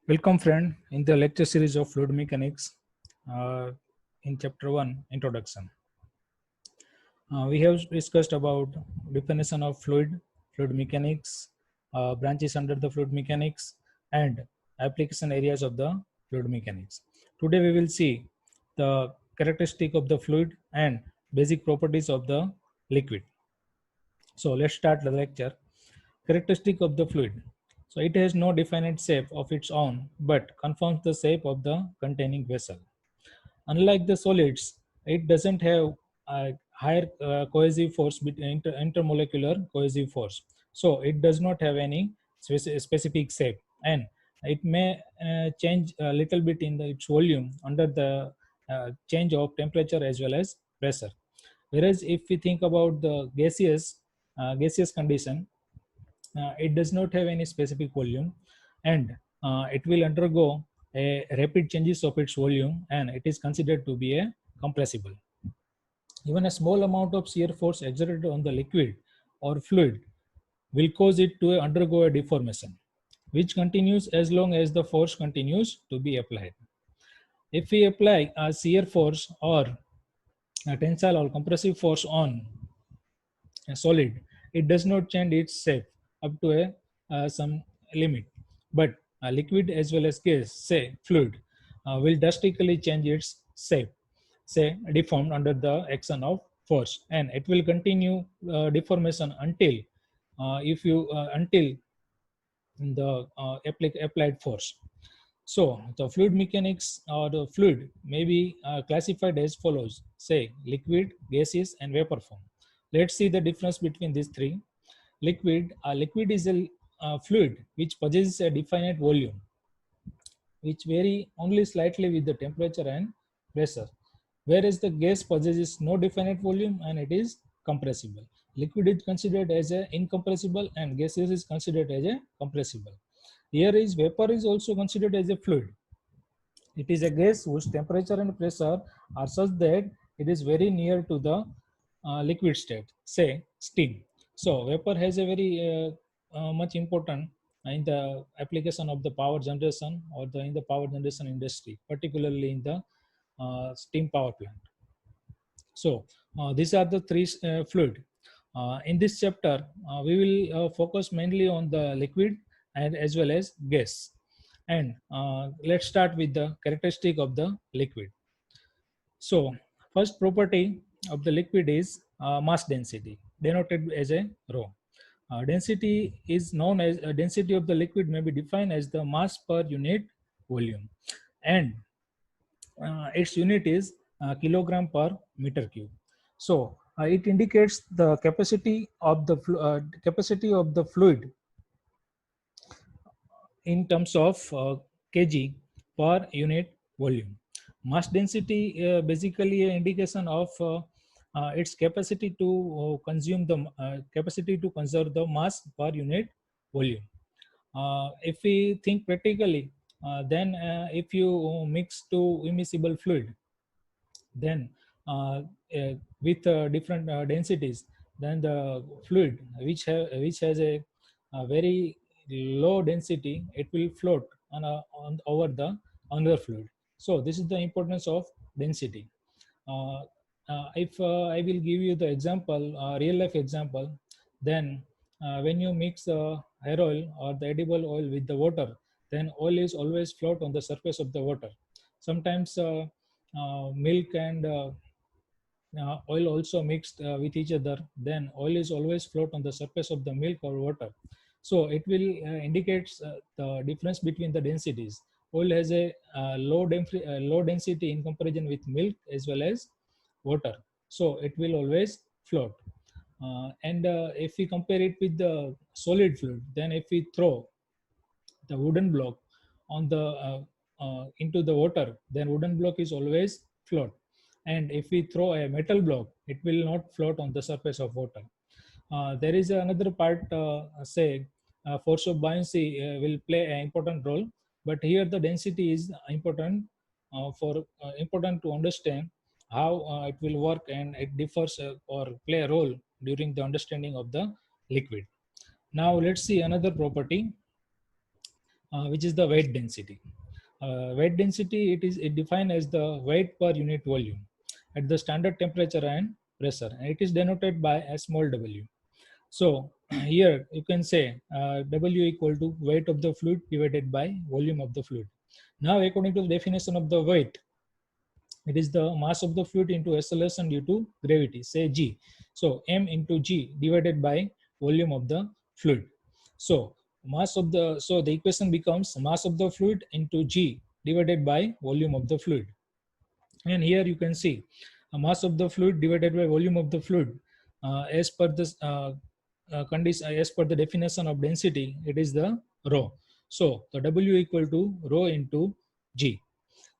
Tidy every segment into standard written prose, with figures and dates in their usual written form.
Welcome, friend, in the lecture series of fluid mechanics. In chapter 1, introduction, we have discussed about definition of fluid mechanics, branches under the fluid mechanics, and application areas of the fluid mechanics. Today, we will see the characteristic of the fluid and basic properties of the liquid. So, let's start the lecture. Characteristic of the fluid. So it has no definite shape of its own, but conforms the shape of the containing vessel. Unlike the solids, it doesn't have a higher cohesive force, intermolecular cohesive force. So it does not have any specific shape, and it may change a little bit in its volume under the change of temperature as well as pressure. Whereas if we think about the gaseous condition, it does not have any specific volume, and it will undergo a rapid changes of its volume, and it is considered to be a compressible. Even a small amount of shear force exerted on the liquid or fluid will cause it to undergo a deformation, which continues as long as the force continues to be applied. If we apply a shear force or a tensile or compressive force on a solid, it does not change its shape up to a some limit. But a liquid as well as gas, say fluid, will drastically change its shape, say deformed under the action of force, and it will continue deformation until if you until the applied force. So the fluid mechanics or the fluid may be classified as follows: say liquid, gaseous, and vapor form. Let's see the difference between these three. Liquid is a fluid which possesses a definite volume, which vary only slightly with the temperature and pressure, whereas the gas possesses no definite volume and it is compressible. Liquid is considered as a incompressible and gaseous is considered as a compressible. Here is vapor is also considered as a fluid. It is a gas whose temperature and pressure are such that it is very near to the liquid state, say steam. So vapor has a very much important in the application of the power generation or in the power generation industry, particularly in the steam power plant. So these are the three fluid. In this chapter, we will focus mainly on the liquid and as well as gas. And let's start with the characteristic of the liquid. So first property of the liquid is mass density, denoted as a rho. Density is known as density of the liquid may be defined as the mass per unit volume, and its unit is kilogram per meter cube. So it indicates the capacity of the fluid in terms of kg per unit volume. Mass density basically an indication of its capacity to capacity to conserve the mass per unit volume. If we think practically, then if you mix two immiscible fluid, then with different densities, then the fluid which has a very low density, it will float on over the another fluid. So this is the importance of density. uh, if I will give you the example, real life example, then when you mix hair oil or the edible oil with the water, then oil is always float on the surface of the water. Sometimes milk and oil also mixed with each other, then oil is always float on the surface of the milk or water. So it will indicates the difference between the densities. Oil has a low density in comparison with milk as well as water, so it will always float. And if we compare it with the solid fluid, then if we throw the wooden block on the into the water, then wooden block is always float. And if we throw a metal block, it will not float on the surface of water. There is another part, say force of buoyancy will play an important role, but here the density is important for important to understand how it will work, and it differs or play a role during the understanding of the liquid. Now let's see another property. which is the weight density. Weight density, it defined as the weight per unit volume at the standard temperature and pressure, and it is denoted by a small w. So here you can say W equal to weight of the fluid divided by volume of the fluid. Now according to the definition of the weight, it is the mass of the fluid into acceleration due to gravity, say g. So m into g divided by volume of the fluid. So the equation becomes mass of the fluid into g divided by volume of the fluid. And here you can see a mass of the fluid divided by volume of the fluid, as per this condition, as per the definition of density, it is the rho. So the W equal to rho into g.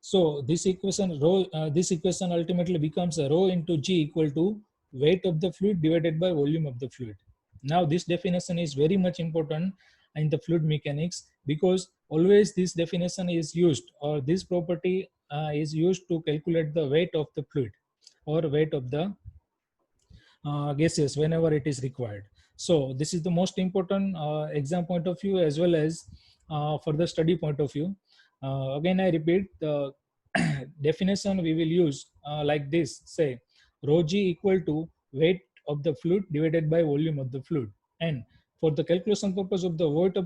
So this equation ultimately becomes a rho into g equal to weight of the fluid divided by volume of the fluid. Now this definition is very much important in the fluid mechanics, because always this definition is used, or this property is used to calculate the weight of the fluid or weight of the gases whenever it is required. So this is the most important exam point of view, as well as for the study point of view. Again I repeat, the definition we will use like this: say rho g equal to weight of the fluid divided by volume of the fluid. And for the calculation purpose of the weight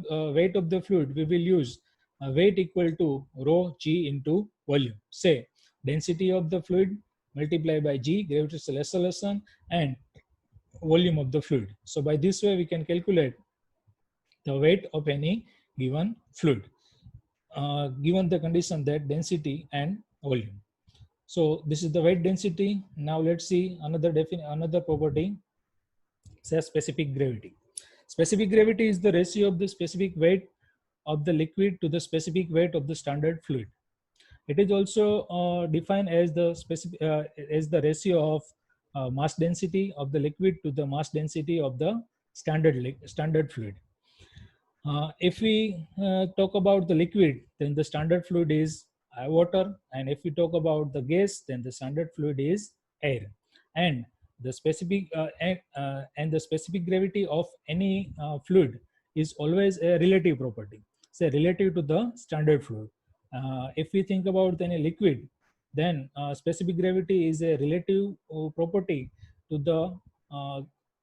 of the fluid, we will use weight equal to rho g into volume. Say density of the fluid multiplied by g, gravitational acceleration, and volume of the fluid. So by this way we can calculate the weight of any given fluid, given the condition that density and volume. So this is the weight density. Now let's see another property, say specific gravity. Specific gravity is the ratio of the specific weight of the liquid to the specific weight of the standard fluid. It is also defined as the ratio of mass density of the liquid to the mass density of the standard fluid. If we talk about the liquid, then the standard fluid is water, and if we talk about the gas, then the standard fluid is air. And the specific gravity of any fluid is always a relative property, say relative to the standard fluid. If we think about any liquid, then specific gravity is a relative property to the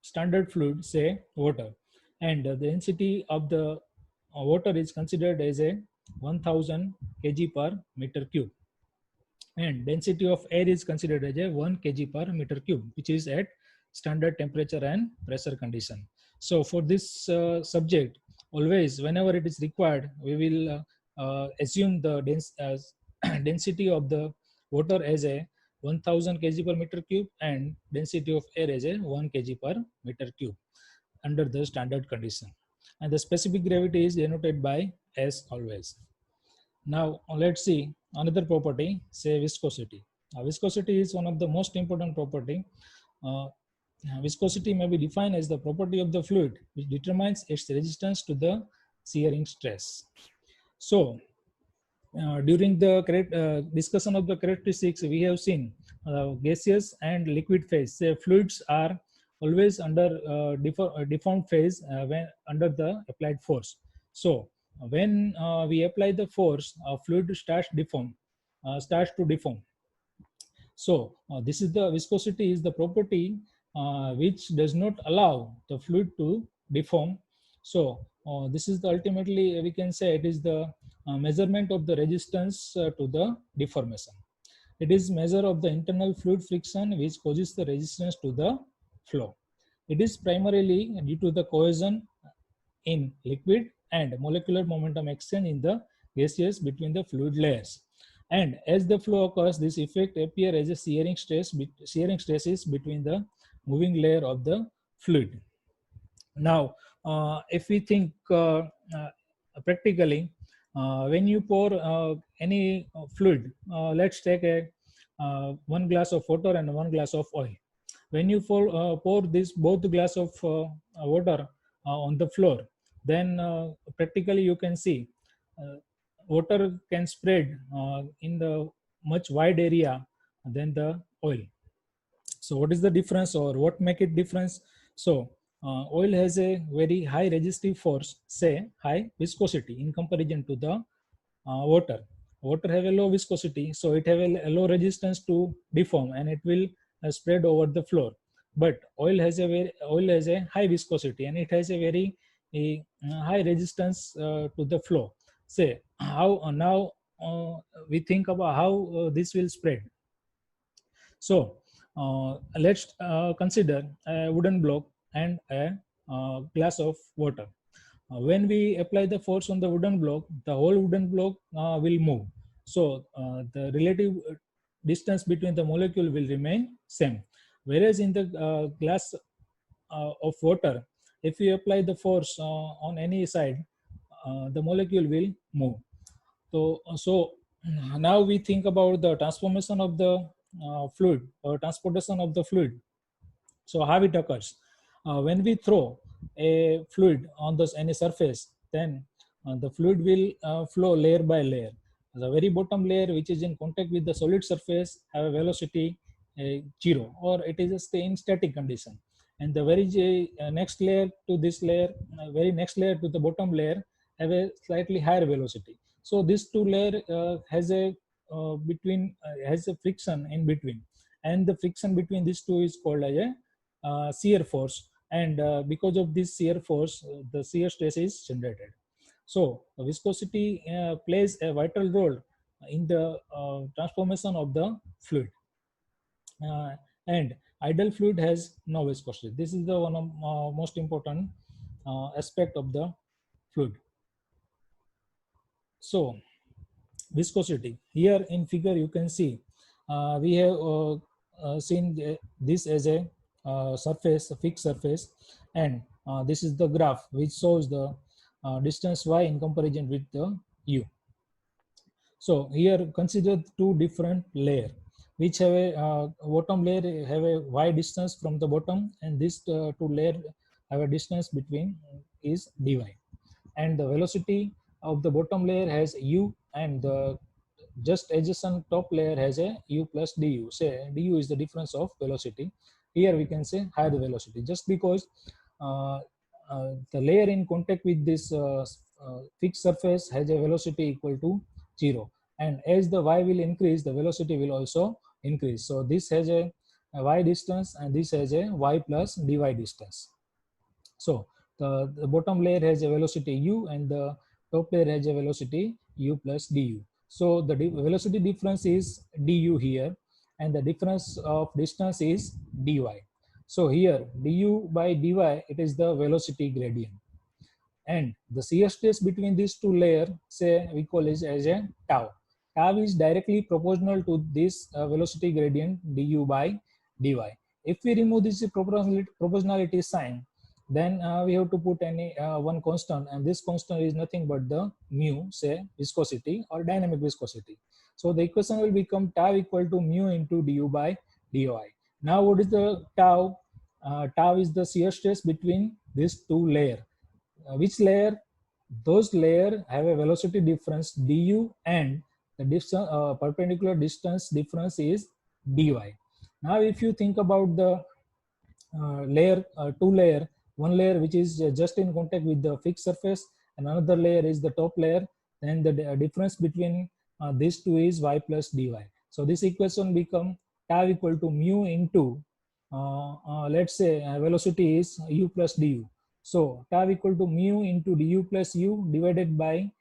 standard fluid, say water. And the density of the water is considered as a 1000 kg per meter cube, and density of air is considered as a 1 kg per meter cube, which is at standard temperature and pressure condition. So for this subject, always whenever it is required, we will assume the density of the water as a 1000 kg per meter cube and density of air as a 1 kg per meter cube under the standard condition. And the specific gravity is denoted by S always. Now let's see another property, say viscosity. Viscosity is one of the most important property. Viscosity may be defined as the property of the fluid which determines its resistance to the shearing stress. So during the discussion of the characteristics, we have seen gaseous and liquid phase. Say fluids are always under deformed phase when under the applied force. So when we apply the force, fluid starts to deform. So this is the viscosity is the property which does not allow the fluid to deform. So this is the ultimately we can say it is the measurement of the resistance to the deformation. It is measure of the internal fluid friction which causes the resistance to the flow. It is primarily due to the cohesion in liquid and molecular momentum exchange in the gaseous between the fluid layers. And as the flow occurs, this effect appears as a shearing stresses between the moving layer of the fluid. Now, if we think practically, when you pour any fluid, let's take a 1 glass of water and 1 glass of oil. When you pour this both glass of water on the floor, then practically you can see water can spread in the much wide area than the oil. So what is the difference, or what make it difference? So Oil has a very high resistive force, say high viscosity in comparison to the water. Water have a low viscosity, so it have a low resistance to deform, and it will spread over the floor. But oil has a high viscosity, and it has a very high resistance to the flow. Say how now we think about how this will spread. So let's consider a wooden block and a glass of water. When we apply the force on the wooden block, the whole wooden block will move. So the relative distance between the molecule will remain same. Whereas in the glass of water, if we apply the force on any side, the molecule will move. So now we think about the transformation of the fluid or transportation of the fluid. So how it occurs? When we throw a fluid on any surface, then the fluid will flow layer by layer. The very bottom layer, which is in contact with the solid surface, have a velocity 0, or it is a stay in static condition. And the very next layer to this layer, very next layer to the bottom layer, have a slightly higher velocity. So this two layer has a has a friction in between, and the friction between these two is called as a shear force, and because of this shear force, the shear stress is generated. So viscosity plays a vital role in the transformation of the fluid, and ideal fluid has no viscosity. This is the one of most important aspect of the fluid. So viscosity, here in figure you can see we have seen this as a surface, a fixed surface, and this is the graph which shows the distance y in comparison with the u. So here consider two different layer which have a bottom layer have a y distance from the bottom, and this two layer have a distance between is dy, and the velocity of the bottom layer has u, and the just adjacent top layer has a u plus du. Say du is the difference of velocity. Here we can say higher velocity, just because the layer in contact with this fixed surface has a velocity equal to 0, and as the y will increase, the velocity will also increase. So this has a y distance, and this has a y plus dy distance. So the bottom layer has a velocity u, and the top layer has a velocity u plus du. So the velocity difference is du here, and the difference of distance is dy. So here du by dy, it is the velocity gradient, and the shear stress between these two layers, say we call it as a tau. Tau is directly proportional to this velocity gradient du by dy. If we remove this proportionality sign, then we have to put any one constant, and this constant is nothing but the mu, say viscosity or dynamic viscosity. So the equation will become tau equal to mu into du by dy. Now what is the tau? Tau is the shear stress between these two layers. Which layer? Those layer have a velocity difference du, and the distance, perpendicular distance difference is dy. Now if you think about the layer, two layer, one layer which is just in contact with the fixed surface, and another layer is the top layer, then the difference between these two is y plus dy. So this equation become tau equal to mu into let's say velocity is u plus du. So tau equal to mu into du plus u divided by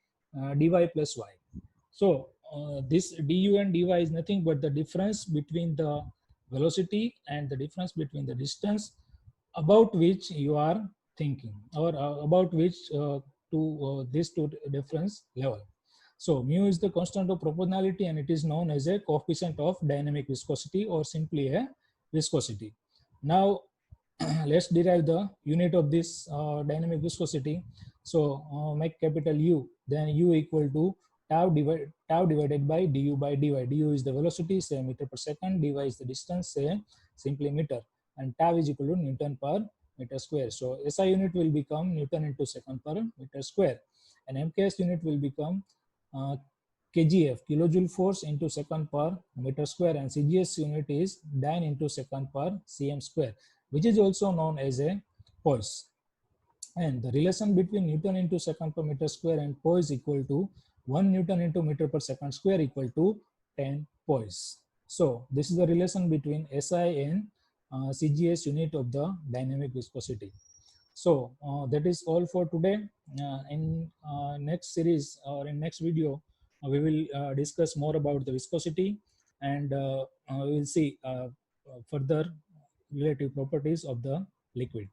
dy plus y. So this du and dy is nothing but the difference between the velocity and the difference between the distance about which you are thinking, or about which this two difference level. So mu is the constant of proportionality, and it is known as a coefficient of dynamic viscosity, or simply a viscosity. Now let's derive the unit of this dynamic viscosity. So make capital U, then U equal to tau divided by du by dy. Du is the velocity, say meter per second. Dy is the distance, say simply meter, and tau is equal to Newton per meter square. So SI unit will become Newton into second per meter square, and MKS unit will become kgf, kilojoule force into second per meter square, and CGS unit is dyne into second per cm square, which is also known as a poise. And the relation between Newton into second per meter square and poise equal to 1 Newton into meter per second square equal to 10 poise. So this is the relation between SI and CGS unit of the dynamic viscosity. So that is all for today. In next series or in next video, we will discuss more about the viscosity, and we will see further relative properties of the liquid.